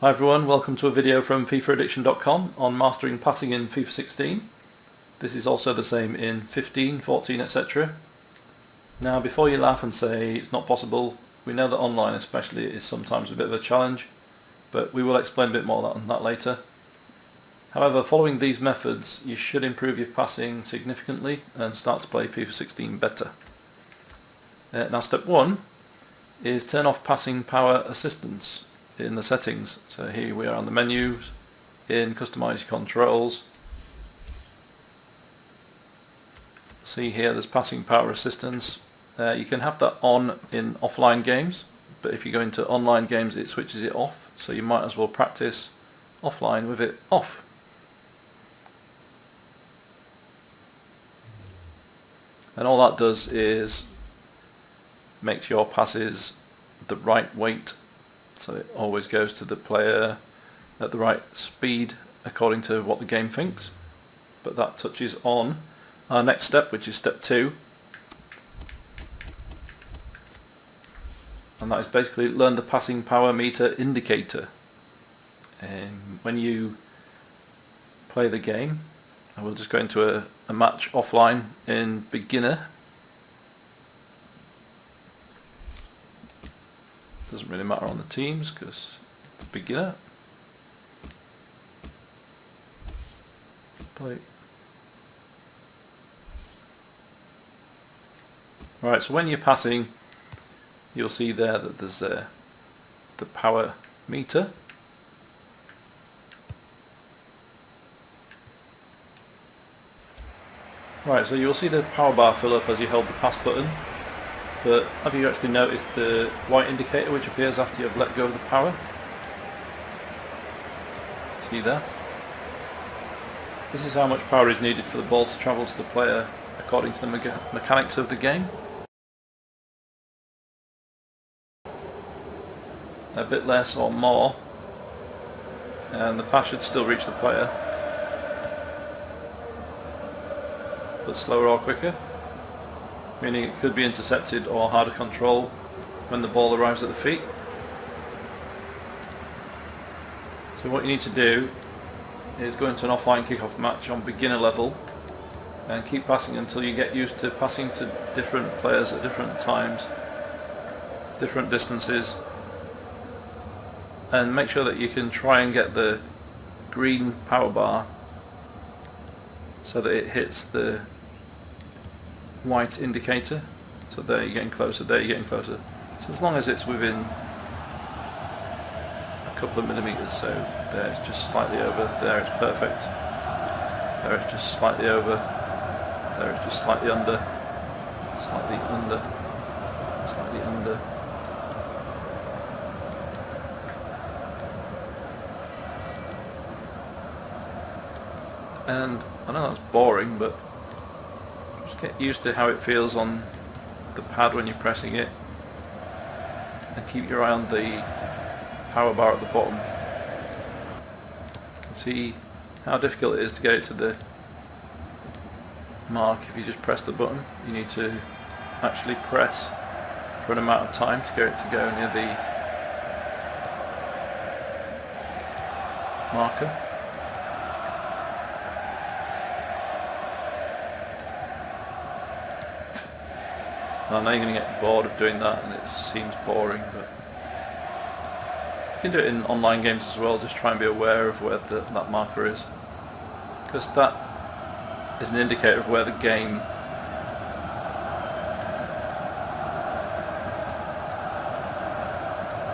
Hi everyone, welcome to a video from FIFAaddiction.com on mastering passing in FIFA 16. This is also the same in 15, 14, etc. Now before you laugh and say it's not possible, we know that online especially is sometimes a bit of a challenge, but we will explain a bit more on that later. However, following these methods you should improve your passing significantly and start to play FIFA 16 better. Now step 1 is turn off passing power assistance in the settings. So here we are on the menus, in customize your controls. See here there's passing power assistance. You can have that on in offline games, but if you go into online games it switches it off, so you might as well practice offline with it off. And all that does is makes your passes the right weight, so it always goes to the player at the right speed according to what the game thinks. But that touches on our next step, which is step 2, and that is basically learn the passing power meter indicator. When you play the game, I will just go into a match offline in beginner. Doesn't really matter on the teams because it's beginner. Play. Right, so when you're passing, you'll see there that there's the power meter. Right, so you'll see the power bar fill up as you hold the pass button. But have you actually noticed the white indicator which appears after you've let go of the power? See there? This is how much power is needed for the ball to travel to the player according to the mechanics of the game. A bit less or more and the pass should still reach the player, but slower or quicker, meaning it could be intercepted or harder control when the ball arrives at the feet. So what you need to do is go into an offline kickoff match on beginner level and keep passing until you get used to passing to different players at different times, different distances, and make sure that you can try and get the green power bar so that it hits the white indicator. So there you're getting closer, there you're getting closer. So as long as it's within a couple of millimeters, so there it's just slightly over, there it's perfect, there it's just slightly over, there it's just slightly under, slightly under, slightly under. And I know that's boring, but just get used to how it feels on the pad when you're pressing it, and keep your eye on the power bar at the bottom. You can see how difficult it is to get it to the mark if you just press the button. You need to actually press for an amount of time to get it to go near the marker. I know you're going to get bored of doing that and it seems boring, but you can do it in online games as well. Just try and be aware of where that marker is, because that is an indicator of where the game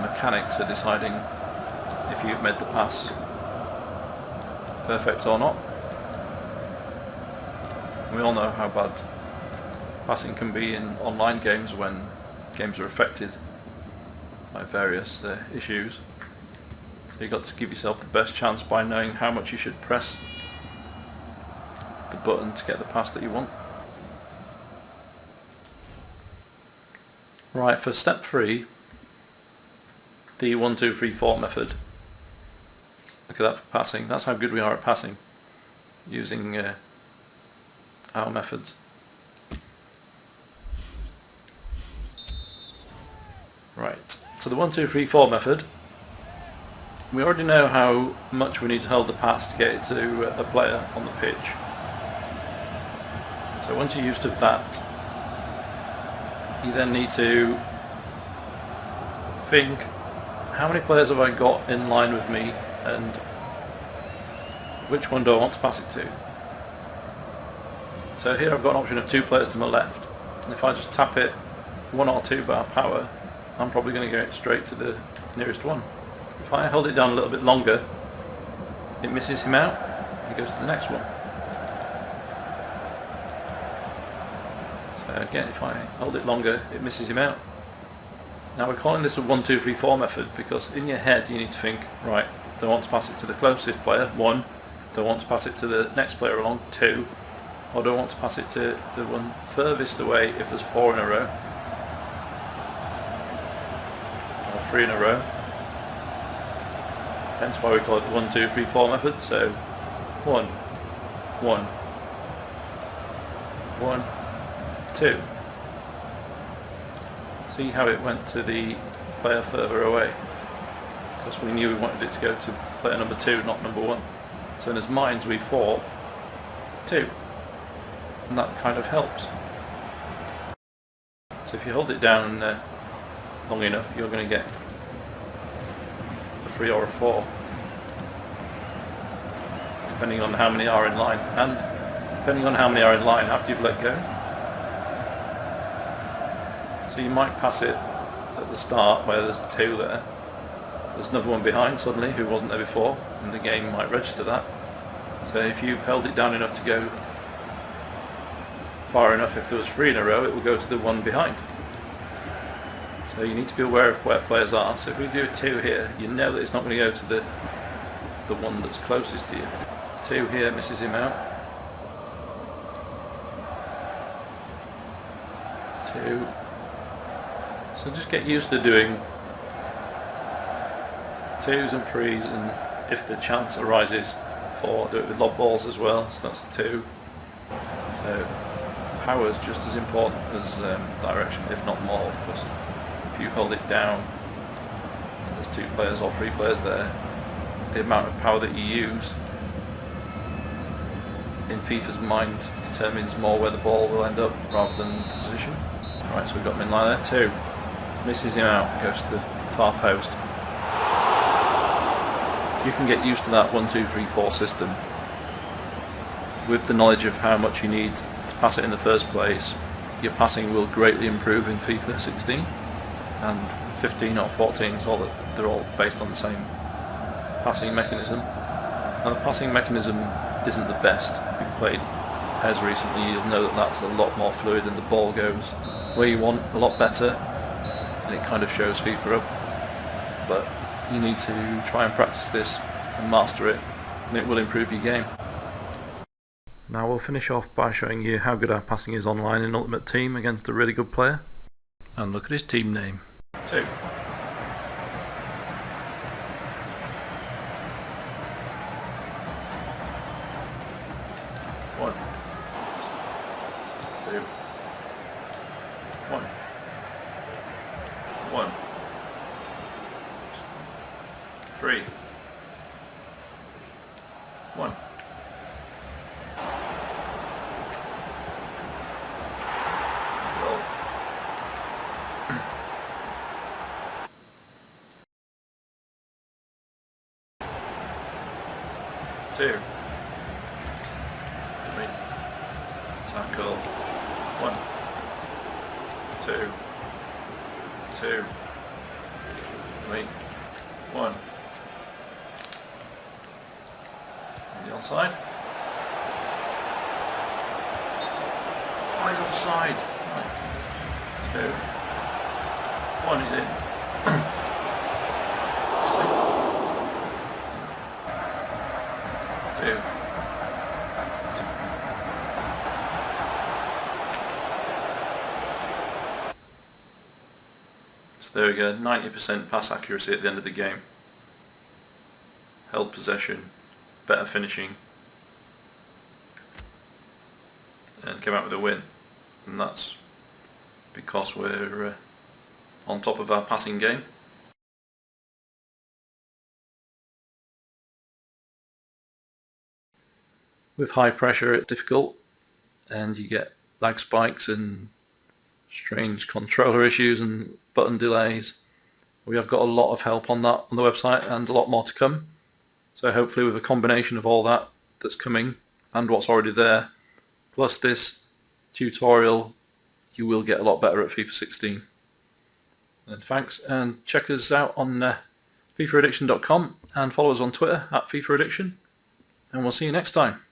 mechanics are deciding if you've made the pass perfect or not. We all know how bad passing can be in online games when games are affected by various issues. So you've got to give yourself the best chance by knowing how much you should press the button to get the pass that you want. Right, for step 3, the 1, 2, 3, 4 method. Look at that for passing. That's how good we are at passing using our methods. Right, so the 1, 2, 3, 4 method We already know how much we need to hold the pass to get it to a player on the pitch. So once you're used to that, you then need to think, how many players have I got in line with me and which one do I want to pass it to? So here I've got an option of 2 players to my left, and if I just tap it 1 or 2 bar power, I'm probably going to go straight to the nearest one. If I hold it down a little bit longer, it misses him out, he goes to the next one. So again, if I hold it longer, it misses him out. Now we're calling this a 1, 2, 3, 4 method because in your head you need to think, right, do I want to pass it to the closest player, 1, do I want to pass it to the next player along, 2, or do I want to pass it to the one furthest away if there's 4 in a row, or 3 in a row. Hence why we call it the 1, 2, 3, 4 method. So 1, 1, 1, 2. See how it went to the player further away? Because we knew we wanted it to go to player number 2, not number 1. So in his minds we thought 2. And that kind of helps. So if you hold it down long enough, you're going to get a 3 or a 4, depending on how many are in line, and depending on how many are in line after you've let go. So you might pass it at the start where there's 2 there, there's another one behind suddenly who wasn't there before, and the game might register that. So if you've held it down enough to go far enough, if there was 3 in a row, it will go to the one behind. So you need to be aware of where players are. So if we do a 2 here, you know that it's not going to go to the one that's closest to you. 2 here misses him out. 2. So just get used to doing 2s and 3s, and if the chance arises, 4, do it with lob balls as well, so that's a 2. So power is just as important as direction, if not more, because if you hold it down and there's 2 players or 3 players there, the amount of power that you use in FIFA's mind determines more where the ball will end up rather than the position. Right, so we've got him in line there. 2. Misses him out, goes to the far post. If you can get used to that 1, 2, 3, 4 system with the knowledge of how much you need to pass it in the first place, your passing will greatly improve in FIFA 16 and 15 or 14, so they're all based on the same passing mechanism. Now the passing mechanism isn't the best. If you've played PES recently, you'll know that that's a lot more fluid and the ball goes where you want a lot better, and it kind of shows FIFA up. But you need to try and practice this and master it, and it will improve your game. Now we'll finish off by showing you how good our passing is online in Ultimate Team against a really good player. And look at his team name. 2. 1. 2. 1. 1. 3. 1. 2. Tackle. 1. 2. 2. 3. 1. On the onside. Oh, he's offside. Right. 2. 1 is in. So there we go, 90% pass accuracy at the end of the game. Held possession, better finishing, and came out with a win. And that's because we're on top of our passing game. With high pressure it's difficult, and you get lag spikes and strange controller issues and button delays. We have got a lot of help on that on the website, and a lot more to come. So hopefully with a combination of all that that's coming and what's already there, plus this tutorial, you will get a lot better at FIFA 16. And thanks, and check us out on FIFAaddiction.com and follow us on Twitter at FIFAaddiction, and we'll see you next time.